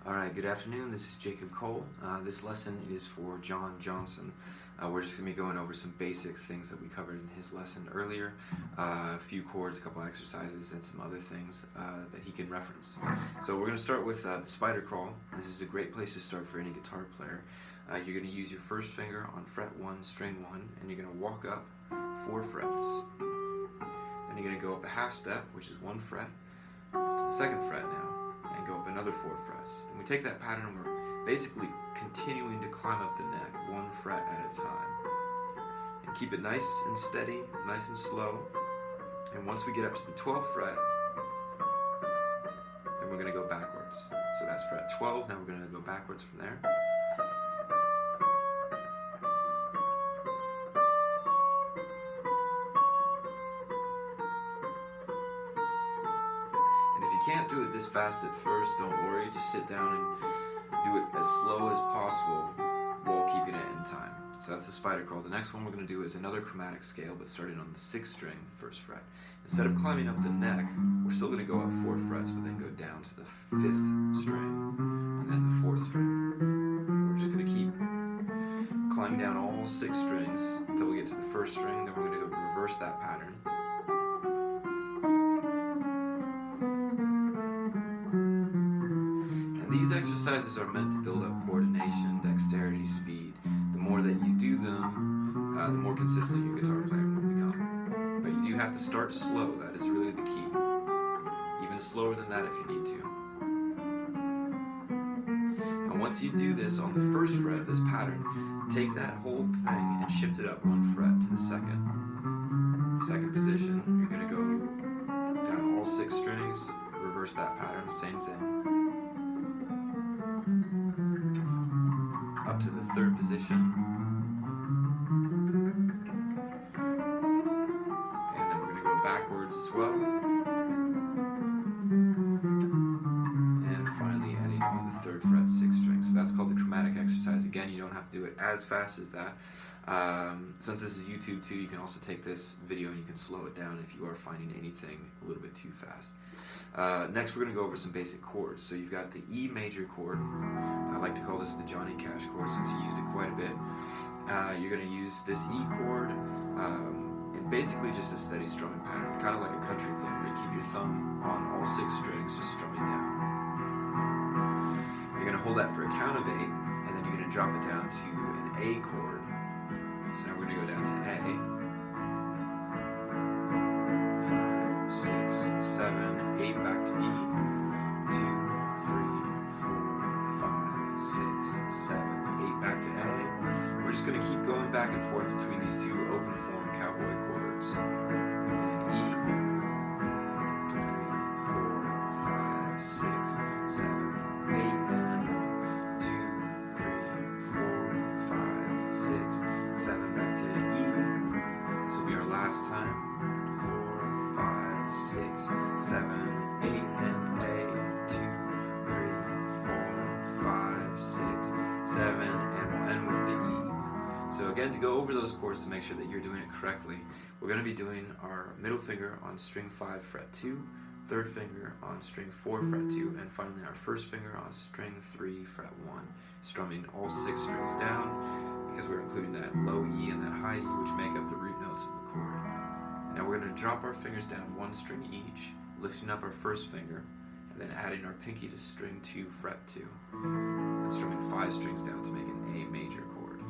Alright, good afternoon. This is Jacob Cole. This lesson is for John Johnson. We're just going to be going over some basic things that we covered in his lesson earlier. A few chords, a couple exercises, and some other things that he can reference. So we're going to start with the spider crawl. This is a great place to start for any guitar player. You're going to use your first finger on fret 1, string 1, and you're going to walk up 4 frets. Then you're going to go up a half step, which is 1 fret, to the 2nd fret now. And go up another 4 frets. And we take that pattern and we're basically continuing to climb up the neck 1 fret at a time. And keep it nice and steady, nice and slow. And once we get up to the 12th fret, then we're going to go backwards. So that's fret 12, now we're going to go backwards from there. Can't do it this fast at first, don't worry, just sit down and do it as slow as possible while keeping it in time. So that's the spider crawl. The next one we're going to do is another chromatic scale, but starting on the 6th string, 1st fret. Instead of climbing up the neck, we're still going to go up 4 frets, but then go down to the 5th string, and then the 4th string. We're just going to keep climbing down all 6 strings until we get to the 1st string, then we're going to go reverse that pattern. These exercises are meant to build up coordination, dexterity, speed. The more that you do them, the more consistent your guitar playing will become. But you do have to start slow, that is really the key. Even slower than that if you need to. And once you do this on the 1st fret, this pattern, take that whole thing and shift it up 1 fret to the 2nd position. You're going to go down all 6 strings, reverse that pattern, same thing. Up to the 3rd position, and then we're going to go backwards as well, and finally ending on the 3rd fret, 6th string. So that's called the chromatic exercise. Again, you don't have to do it as fast as that. Since this is YouTube too, you can also take this video and you can slow it down if you are finding anything a little bit too fast. Next we're going to go over some basic chords. So you've got the E major chord. I like to call this the Johnny Cash chord since he used it quite a bit. You're going to use this E chord in basically just a steady strumming pattern, kind of like a country thing where you keep your thumb on all 6 strings just strumming down. You're going to hold that for a count of 8, and then you're going to drop it down to an A chord. So now we're going to go down to A. 5, 6, 7, 8, back to E. 2, 3, 4, 5, 6, 7, 8, back to A. We're just going to keep going back and forth between these 2 open form cowboy chords. And E. 3, 4, 5, 6, 7, 8, and 1, 2, 3, 4, 5, 6, 7, back to E. This will be our last time. 4, 5, 6, 7, 8, and A. 2, 3, 4, 5, 6, 7, and we'll end with the E. So again, to go over those chords to make sure that you're doing it correctly, we're going to be doing our middle finger on string 5, fret 2, 3rd finger on string 4, fret 2, and finally our 1st finger on string 3, fret 1, strumming all 6 strings down because we're including that low E and that high E, which make up the root notes of the chord. And now we're going to drop our fingers down 1 string each, lifting up our 1st finger, and then adding our pinky to string 2, fret 2, and strumming 5 strings down to make an A major chord.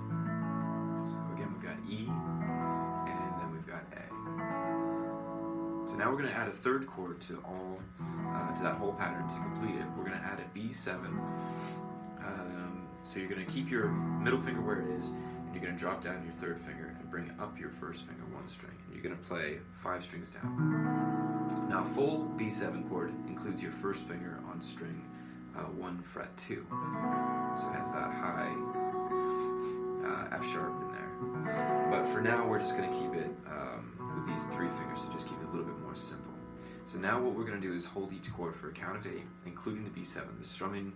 So again, we've got E, and then we've got A. So now we're going to add a 3rd chord to that whole pattern. To complete it, we're going to add a B7. So you're going to keep your middle finger where it is, and you're going to drop down your 3rd finger and bring up your 1st finger 1 string. And you're going to play 5 strings down. Now, a full B7 chord includes your 1st finger on string 1, fret 2. So it has that high F sharp in there. But for now, we're just going to keep it with these 3 fingers to just keep it a little bit more simple. So now what we're going to do is hold each chord for a count of 8, including the B7. The strumming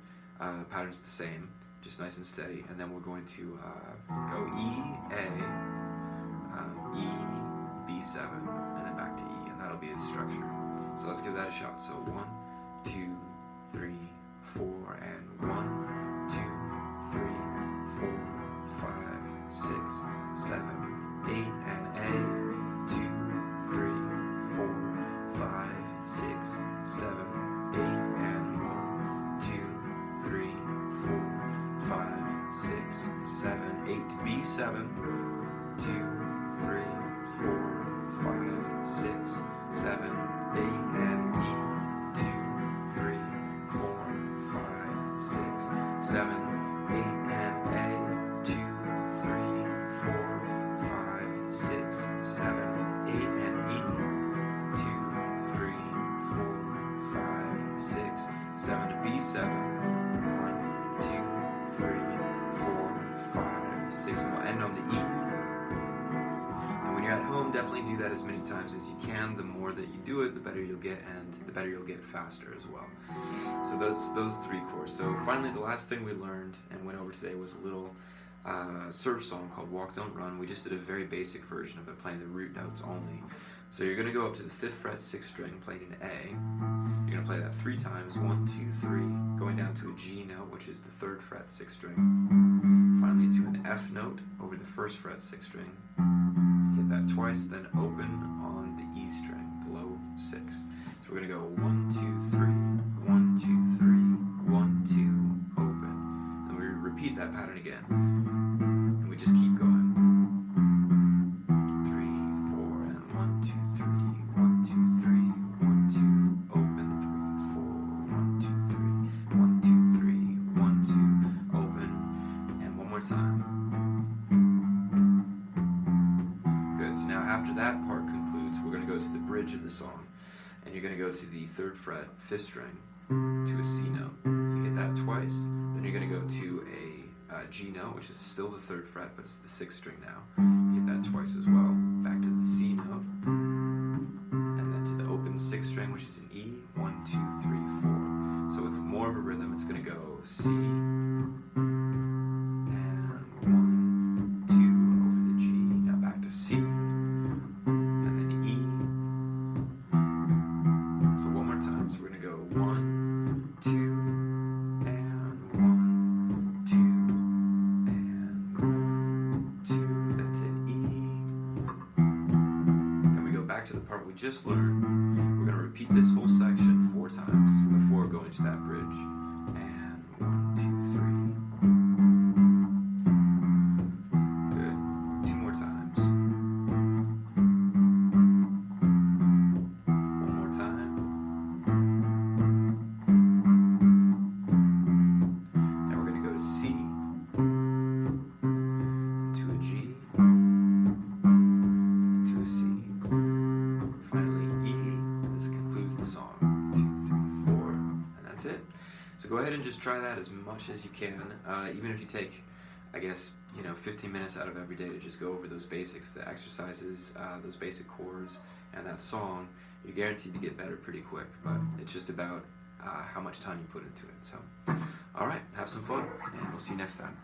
pattern's the same, just nice and steady, and then we're going to go E, A, E, B7, and then back to E, and that'll be its structure. So let's give that a shot. So 1, 2, 3, 4, and 1, 2, 3, 4, 5, 6, 7, 8, and A, 2, 3, 4, 5, 6, 7, 8, and 1, 2, 3, 4, 5, 6, 7, 8, B7, 2, 3, 4, 5, 6, 7, 8, and E, 2, 3, 4, 5, 6, 7, 8, and A, 2, 3, 4, 5, 6, 7, 8, and E, 2, 3, 4, 5, 6, 7 to B7, 1, 2, 3, 4, 5, 6, and we'll end on the E. And when you're at home, definitely do that as many times as you can. The more that you do it, the better you'll get, and the better you'll get faster as well. So those 3 chords. So finally, the last thing we learned and went over today was a little surf song called Walk Don't Run. We just did a very basic version of it, playing the root notes only. So you're going to go up to the 5th fret 6th string, playing an A. You're going to play that 3 times, 1, 2, 3, going down to a G note, which is the 3rd fret 6th string. Finally to an F note over the 1st fret 6th string. Hit that twice, then open on the E string, the low 6. So we're going to go 1, 2, 3, 1, 2, 3, 1, 2, open. And we repeat that pattern again. And we just keep going. 3, 4, and 1, 2, 3, 1, 2, 3, 1, 2, open, 3, 4, 1, 2, 3, 1, 2, 3, 1, 2, open. And one more time. Good, so now after that part concludes, we're going to go to the bridge of the song. And you're going to go to the 3rd fret 5th string to a C note. You hit that twice, then you're going to go to a G note, which is still the 3rd fret, but it's the 6th string now. You hit that twice as well. Back to the C note, and then to the open 6th string, which is an E. 1, 2, 3, 4. So with more of a rhythm, it's going to go C, and 1, 2 over the G. Now back to C, and then E. So one more time. So we're going to go 1, 2, and 1, 2, and 1, 2, then to E. Then we go back to the part we just learned. We're going to repeat this whole section 4 times before going to that bridge. And 1, 2, 3. Good. 2 more times. One more time. Now we're going to go to C, to a G, to a C. Finally E, and this concludes the song. 2, 3, 4, and that's it. So go ahead and just try that as much as you can, even if you take, I guess, 15 minutes out of every day to just go over those basics, the exercises, those basic chords, and that song. You're guaranteed to get better pretty quick, but it's just about how much time you put into it. So, all right, have some fun, and we'll see you next time.